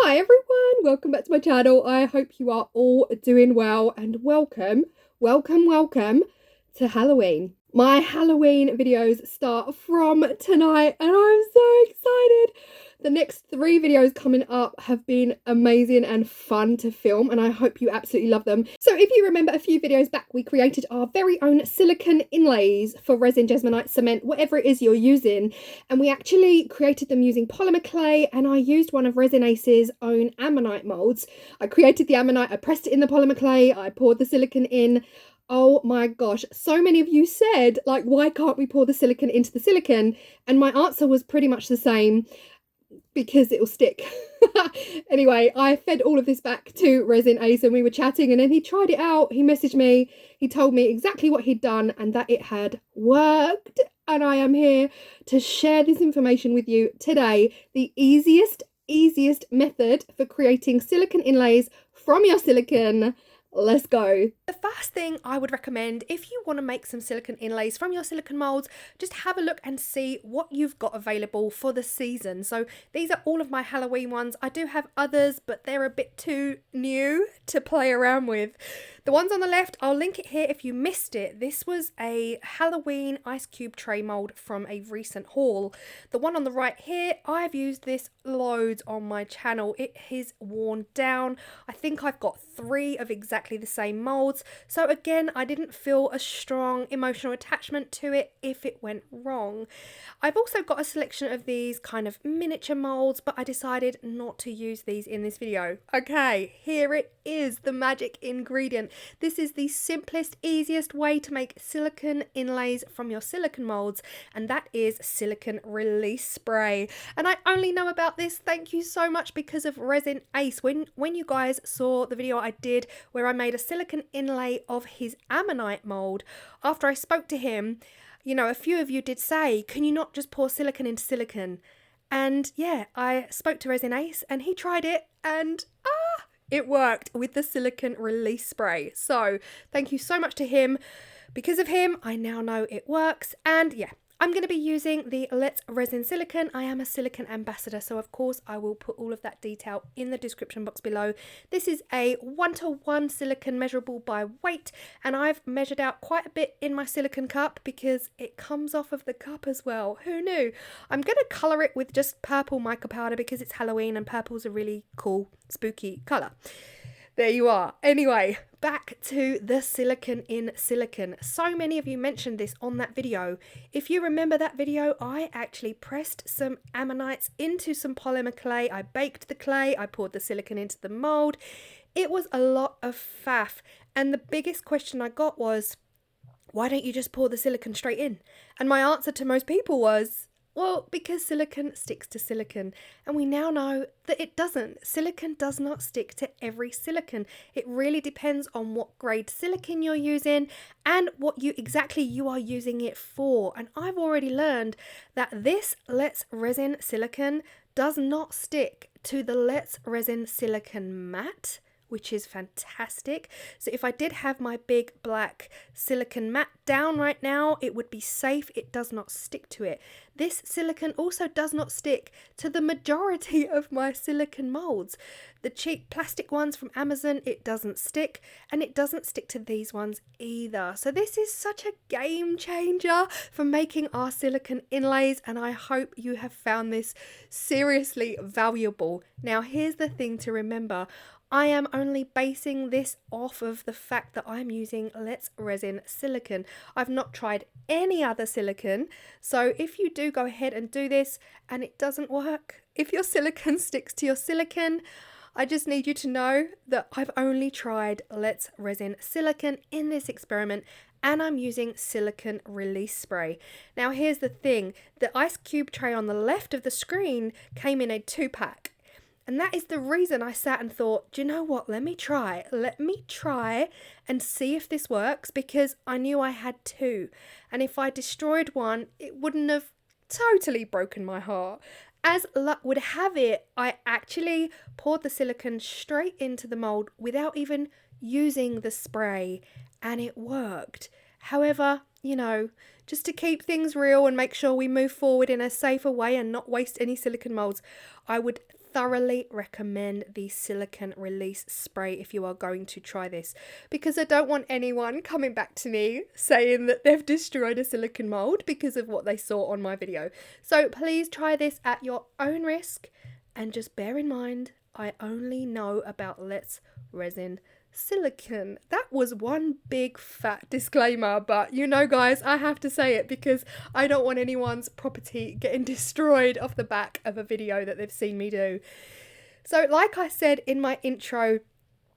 Hi everyone, welcome back to my channel. I hope you are all doing well and welcome to Halloween. My Halloween videos start from tonight and I'm so excited. The next 3 videos coming up have been amazing and fun to film and I hope you absolutely love them. So if you remember a few videos back, we created our very own silicone inlays for resin, Jesmonite, cement, whatever it is you're using. And we actually created them using polymer clay, and I used one of Resin Ace's own ammonite molds. I created the ammonite, I pressed it in the polymer clay, I poured the silicone in. Oh my gosh, so many of you said, like, why can't we pour the silicone into the silicone? And my answer was pretty much the same, because it will stick. Anyway, I fed all of this back to Resin Ace and we were chatting, and then he tried it out. He messaged me, he told me exactly what he'd done and that it had worked. And I am here to share this information with you today. The easiest method for creating silicone inlays from your silicone. Let's go. The first thing I would recommend, if you want to make some silicone inlays from your silicone molds, just have a look and see what you've got available for the season. So these are all of my Halloween ones. I do have others, but they're a bit too new to play around with. The ones on the left, I'll link it here if you missed it. This was a Halloween ice cube tray mold from a recent haul. The one on the right here, I've used this loads on my channel. It is worn down. I think I've got 3 of exactly the same molds. So again, I didn't feel a strong emotional attachment to it if it went wrong. I've also got a selection of these kind of miniature molds, but I decided not to use these in this video. Okay, here it is, the magic ingredient. This is the simplest, easiest way to make silicone inlays from your silicone molds, and that is silicone release spray. And I only know about this, thank you so much, because of Resin Ace. When you guys saw the video I did where I made a silicone inlay of his ammonite mold, after I spoke to him, you know, a few of you did say, can you not just pour silicone into silicone? And yeah, I spoke to Resin Ace and he tried it and it worked with the silicone release spray. So thank you so much to him. Because of him, I now know it works. And yeah, I'm going to be using the Let's Resin Silicone. I am a Silicone Ambassador, so of course I will put all of that detail in the description box below. This is a 1:1 silicone measurable by weight, and I've measured out quite a bit in my silicone cup because it comes off of the cup as well. Who knew? I'm going to colour it with just purple mica powder because it's Halloween and purple's a really cool, spooky colour. There you are. Anyway, back to the silicone in silicone. So many of you mentioned this on that video. If you remember that video, I actually pressed some ammonites into some polymer clay. I baked the clay, I poured the silicone into the mold. It was a lot of faff. And the biggest question I got was, why don't you just pour the silicone straight in? And my answer to most people was, well, because silicone sticks to silicone, and we now know that it doesn't. Silicone does not stick to every silicone. It really depends on what grade silicone you're using and what exactly you are using it for. And I've already learned that this Let's Resin Silicone does not stick to the Let's Resin Silicone Matte, which is fantastic. So if I did have my big black silicone mat down right now, it would be safe. It does not stick to it. This silicone also does not stick to the majority of my silicone molds. The cheap plastic ones from Amazon, it doesn't stick, and it doesn't stick to these ones either. So this is such a game changer for making our silicone inlays, and I hope you have found this seriously valuable. Now here's the thing to remember. I am only basing this off of the fact that I'm using Let's Resin Silicone. I've not tried any other silicone, so if you do go ahead and do this and it doesn't work, if your silicone sticks to your silicone, I just need you to know that I've only tried Let's Resin Silicone in this experiment, and I'm using silicone release spray. Now here's the thing, the ice cube tray on the left of the screen came in a 2-pack. And that is the reason I sat and thought, do you know what, let me try and see if this works, because I knew I had 2. And if I destroyed one, it wouldn't have totally broken my heart. As luck would have it, I actually poured the silicone straight into the mold without even using the spray, and it worked. However, you know, just to keep things real and make sure we move forward in a safer way and not waste any silicone molds, I would thoroughly recommend the silicone release spray if you are going to try this, because I don't want anyone coming back to me saying that they've destroyed a silicone mold because of what they saw on my video. So please try this at your own risk, and just bear in mind, I only know about Let's Resin Silicone. That was one big fat disclaimer, but you know guys, I have to say it because I don't want anyone's property getting destroyed off the back of a video that they've seen me do. So like I said in my intro,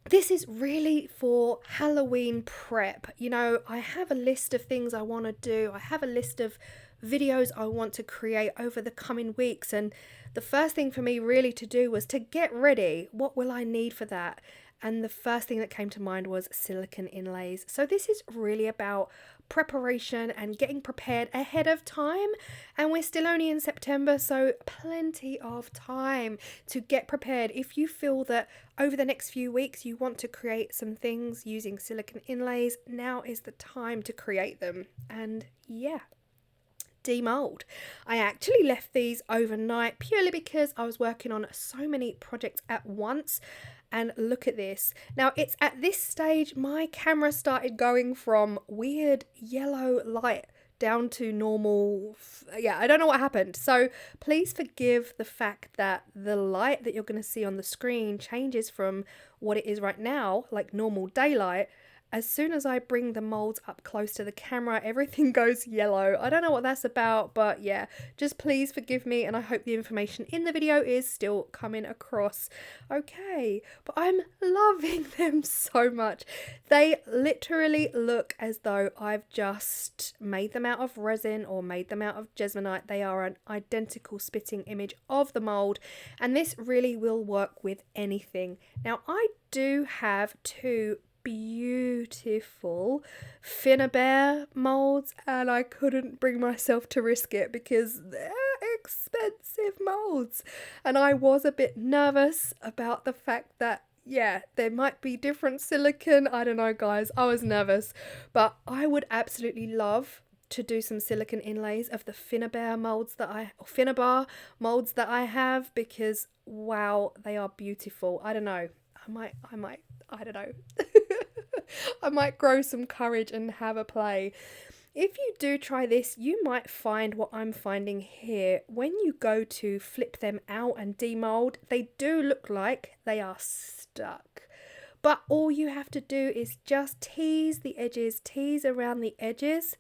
this is really for Halloween prep. You know, I have a list of things I want to do. I have a list of videos I want to create over the coming weeks, and the first thing for me really to do was to get ready. What will I need for that? And the first thing that came to mind was silicone inlays. So this is really about preparation and getting prepared ahead of time. And we're still only in September, so plenty of time to get prepared. If you feel that over the next few weeks you want to create some things using silicone inlays, now is the time to create them. And yeah, demold. I actually left these overnight purely because I was working on so many projects at once. And look at this. Now it's at this stage my camera started going from weird yellow light down to normal. Yeah, I don't know what happened. So please forgive the fact that the light that you're going to see on the screen changes from what it is right now, like normal daylight. As soon as I bring the molds up close to the camera, everything goes yellow. I don't know what that's about, but yeah, just please forgive me, and I hope the information in the video is still coming across okay. But I'm loving them so much. They literally look as though I've just made them out of resin or made them out of Jesmonite. They are an identical spitting image of the mold, and this really will work with anything. Now, I do have two beautiful Finnabair molds, and I couldn't bring myself to risk it because they're expensive molds, and I was a bit nervous about the fact that yeah, there might be different silicone. I don't know guys, I was nervous, but I would absolutely love to do some silicone inlays of the Finnabair molds that Finnabair molds that I have, because wow, they are beautiful. I don't know, I don't know. I might grow some courage and have a play. If you do try this, you might find what I'm finding here. When you go to flip them out and demold, they do look like they are stuck. But all you have to do is just tease the edges, tease around the edges,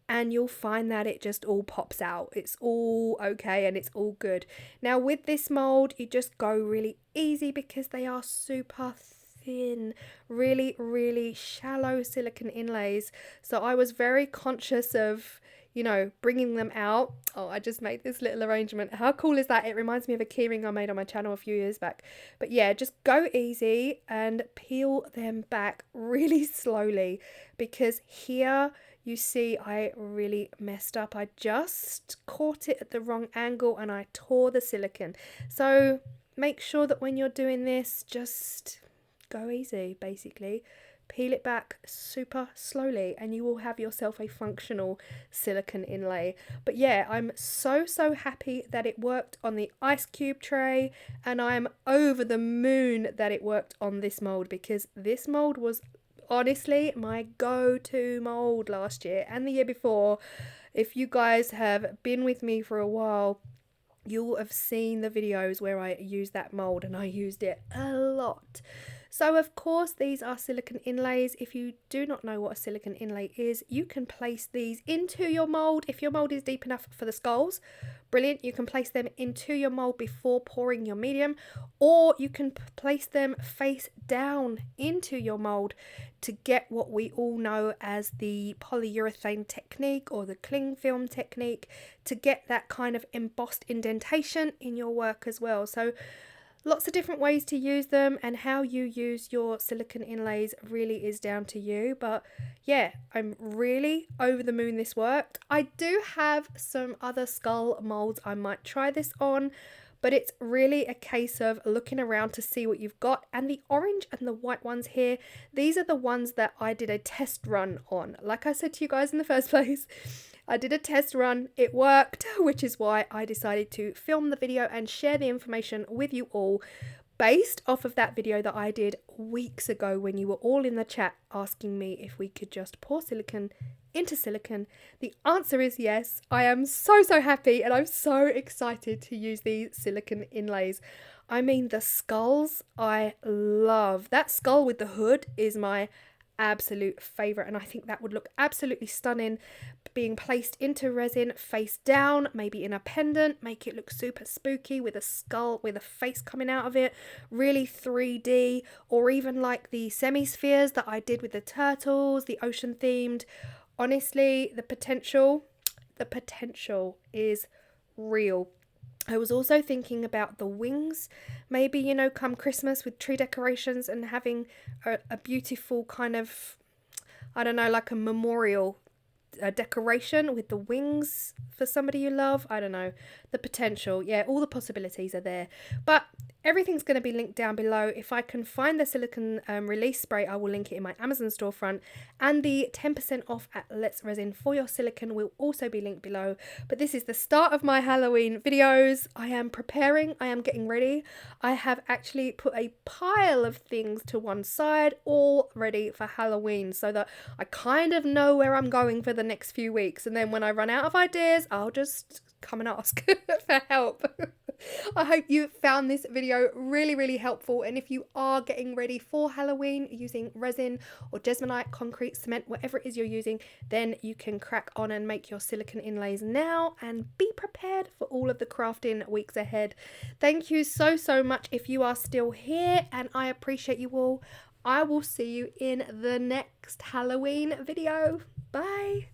and you'll find that it just all pops out. It's all okay and it's all good. Now with this mold, you just go really easy because they are super thin, really shallow silicone inlays. So I was very conscious of, you know, bringing them out. Oh, I just made this little arrangement. How cool is that? It reminds me of a keyring I made on my channel a few years back. But yeah, just go easy and peel them back really slowly, because here you see I really messed up. I just caught it at the wrong angle and I tore the silicone. So make sure that when you're doing this, just go easy, basically. Peel it back super slowly and you will have yourself a functional silicone inlay. But yeah, I'm so happy that it worked on the ice cube tray, and I'm over the moon that it worked on this mold, because this mold was honestly my go-to mold last year and the year before. If you guys have been with me for a while, you'll have seen the videos where I use that mold, and I used it a lot. So of course these are silicone inlays. If you do not know what a silicone inlay is, you can place these into your mold. If your mold is deep enough for the skulls, brilliant, you can place them into your mold before pouring your medium, or you can place them face down into your mold to get what we all know as the polyurethane technique or the cling film technique, to get that kind of embossed indentation in your work as well. So lots of different ways to use them, and how you use your silicone inlays really is down to you. But yeah, I'm really over the moon this worked. I do have some other skull molds I might try this on, but it's really a case of looking around to see what you've got. And the orange and the white ones here, these are the ones that I did a test run on. Like I said to you guys in the first place, I did a test run, it worked, which is why I decided to film the video and share the information with you all based off of that video that I did weeks ago when you were all in the chat asking me if we could just pour silicone into silicone. The answer is yes. I am so happy and I'm so excited to use these silicone inlays. I mean, the skulls I love. That skull with the hood is my absolute favourite, and I think that would look absolutely stunning being placed into resin face down, maybe in a pendant, make it look super spooky with a skull with a face coming out of it, really 3D, or even like the semi-spheres that I did with the turtles, the ocean themed. Honestly, the potential is real. I was also thinking about the wings, maybe, you know, come Christmas with tree decorations and having a beautiful kind of, I don't know, like a memorial decoration with the wings for somebody you love. I don't know, the potential, yeah, all the possibilities are there. But everything's going to be linked down below. If I can find the silicone release spray, I will link it in my Amazon storefront, and the 10% off at Let's Resin for your silicone will also be linked below. But this is the start of my Halloween videos. I am preparing, I am getting ready. I have actually put a pile of things to one side all ready for Halloween so that I kind of know where I'm going for the next few weeks, and then when I run out of ideas, I'll just come and ask for help. I hope you found this video really helpful, and if you are getting ready for Halloween using resin or Jesmonite, concrete, cement, whatever it is you're using, then you can crack on and make your silicone inlays now and be prepared for all of the crafting weeks ahead. Thank you so much if you are still here, and I appreciate you all. I will see you in the next Halloween video. Bye.